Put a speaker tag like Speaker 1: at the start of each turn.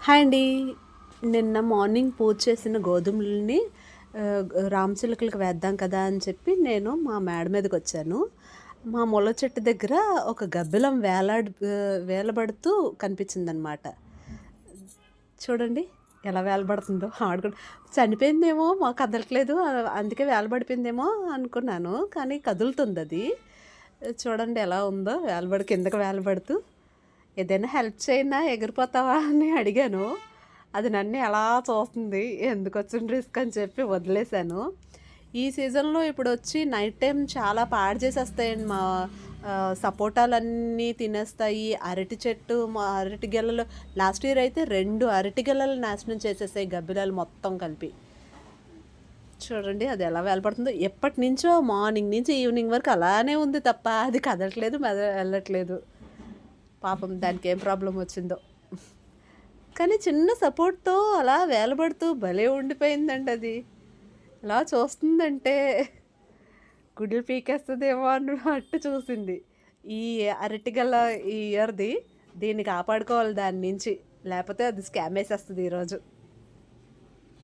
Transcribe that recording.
Speaker 1: Hi అండి. నిన్న morning పూజ చేసిన గోధుమలని రామచిలుకలకి వేద్దాం కదా అని చెప్పి నేను మా మేడ మీదకొచ్చాను. మా ముల్ల చెట్టు దగ్గర ఒక గబ్బిలం వేలబడుతూ కనిపించిందనమాట. చూడండి ఎలా వేలబడుతుందో ఆడుకుంటూ. చనిపోయిందేమో కదలట్లేదు, అందుకే వేలబడిపోయిందేమో అనుకున్నాను. కానీ కదులుతుందది. చూడండి ఎలా ఉందో కిందకి వేలబడుతూ. ఏదైనా హెల్ప్ చేయనా ఎగిరిపోతావా అని అడిగాను. అది నన్ను ఎలా చూస్తుంది, ఎందుకొచ్చిన రిస్క్ అని చెప్పి వదిలేసాను. ఈ సీజన్‌లో ఇప్పుడొచ్చి నైట్ టైమ్ చాలా పాడు చేసేస్తాయండి. సపోటాలన్నీ తినేస్తాయి. అరటి చెట్టు, మా అరటి గెలలు లాస్ట్ ఇయర్ అయితే 2 అరటి గెలలు నాశనం చేసేసాయి గబ్బిలాలు మొత్తం కలిపి. చూడండి అది ఎలా వేలపడుతుందో. ఎప్పటినుంచో మార్నింగ్ నుంచి ఈవినింగ్ వరకు అలానే ఉంది తప్ప అది కదలట్లేదు, వెళ్ళట్లేదు. పాపం దానికి ఏం ప్రాబ్లం వచ్చిందో. కానీ చిన్న సపోర్ట్‌తో అలా వేలబడుతూ భలే ఉండిపోయిందండి అది. అలా చూస్తుందంటే గుడ్లు పీకేస్తదేమో అన్నట్టు చూసింది. ఈ అరటిగెల ఈ ఇయర్‌ది, దీన్ని కాపాడుకోవాలి దాని నుంచి. లేపోతే అది స్కామేసేస్తది ఈరోజు.